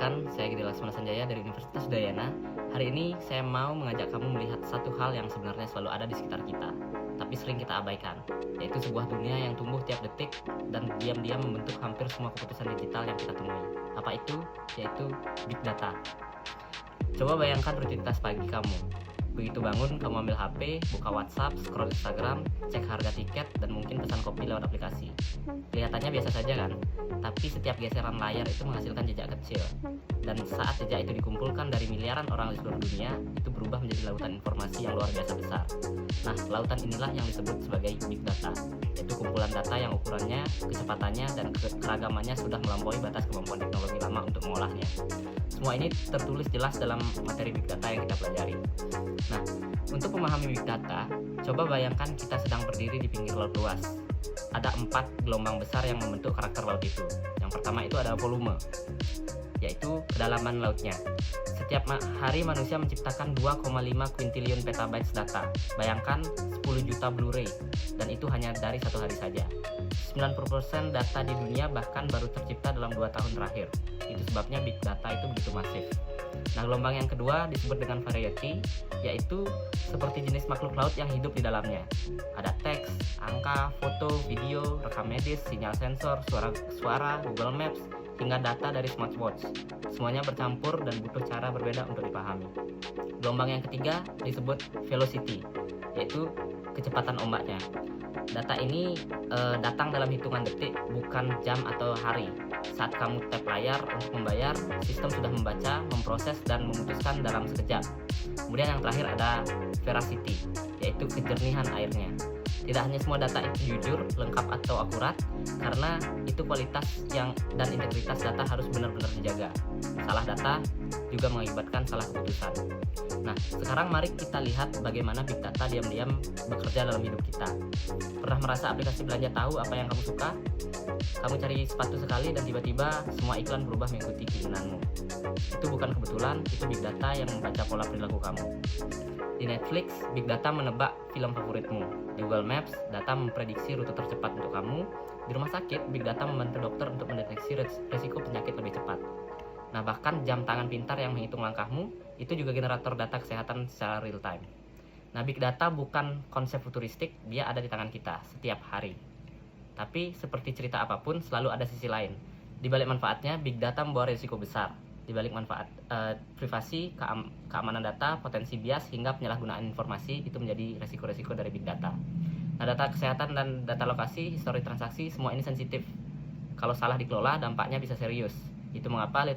Perkenalkan, saya Gede Laksmana Sanjaya dari Universitas Udayana. Hari ini saya mau mengajak kamu melihat satu hal yang sebenarnya selalu ada di sekitar kita, tapi sering kita abaikan, yaitu sebuah dunia yang tumbuh tiap detik dan diam-diam membentuk hampir semua keputusan digital yang kita temui. Apa itu? Yaitu Big Data. Coba bayangkan rutinitas pagi kamu. Begitu bangun, kamu ambil HP, buka WhatsApp, scroll Instagram, cek harga tiket, dan mungkin pesan kopi lewat aplikasi. Kelihatannya biasa saja kan? Tapi setiap geseran layar itu menghasilkan jejak kecil. Dan saat jejak itu dikumpulkan dari miliaran orang di seluruh dunia, itu berubah menjadi lautan informasi yang luar biasa besar. Nah, lautan inilah yang disebut sebagai Big Data, yaitu kumpulan data yang ukurannya, kecepatannya, dan keragamannya sudah melampaui batas kemampuan teknologi lama untuk mengolahnya. Semua ini tertulis jelas dalam materi Big Data yang kita pelajari. Nah, untuk memahami Big Data, coba bayangkan kita sedang berdiri di pinggir laut luas. Ada 4 gelombang besar yang membentuk karakter laut itu. Yang pertama itu adalah volume, yaitu kedalaman lautnya. Setiap hari manusia menciptakan 2,5 quintillion petabytes data. Bayangkan 10 juta Blu-ray, dan itu hanya dari satu hari saja. 90% data di dunia bahkan baru tercipta dalam 2 tahun terakhir. Itu sebabnya Big Data itu begitu masif. Nah, gelombang yang kedua disebut dengan variety, yaitu seperti jenis makhluk laut yang hidup di dalamnya. Ada teks, angka, foto, video, rekam medis, sinyal sensor, suara, Google Maps, hingga data dari smartwatch. Semuanya bercampur dan butuh cara berbeda untuk dipahami. Gelombang yang ketiga disebut velocity, yaitu kecepatan ombaknya. Data ini datang dalam hitungan detik, bukan jam atau hari. Saat kamu tap layar untuk membayar, sistem sudah membaca, memproses, dan memutuskan dalam sekejap. Kemudian yang terakhir ada veracity, yaitu kejernihan airnya. Tidak hanya semua data itu jujur, lengkap, atau akurat, karena itu kualitas dan integritas data harus benar-benar dijaga. Salah data juga mengakibatkan salah keputusan. Nah, sekarang mari kita lihat bagaimana Big Data diam-diam bekerja dalam hidup kita. Pernah merasa aplikasi belanja tahu apa yang kamu suka? Kamu cari sepatu sekali dan tiba-tiba semua iklan berubah mengikuti keinginanmu. Itu bukan kebetulan, itu Big Data yang membaca pola perilaku kamu. Di Netflix, Big Data menebak film favoritmu. Di Google Maps, data memprediksi rute tercepat untuk kamu. Di rumah sakit, Big Data membantu dokter untuk mendeteksi risiko penyakit lebih cepat. Nah, bahkan jam tangan pintar yang menghitung langkahmu, itu juga generator data kesehatan secara real time. Nah, Big Data bukan konsep futuristik, dia ada di tangan kita setiap hari. Tapi seperti cerita apapun, selalu ada sisi lain. Di balik manfaatnya, Big Data membawa risiko besar. Di balik manfaat privasi, keamanan data, potensi bias, hingga penyalahgunaan informasi, itu menjadi resiko-resiko dari Big Data. Nah, data kesehatan dan data lokasi, histori transaksi, semua ini sensitif. Kalau salah dikelola, dampaknya bisa serius. Itu mengapa literasi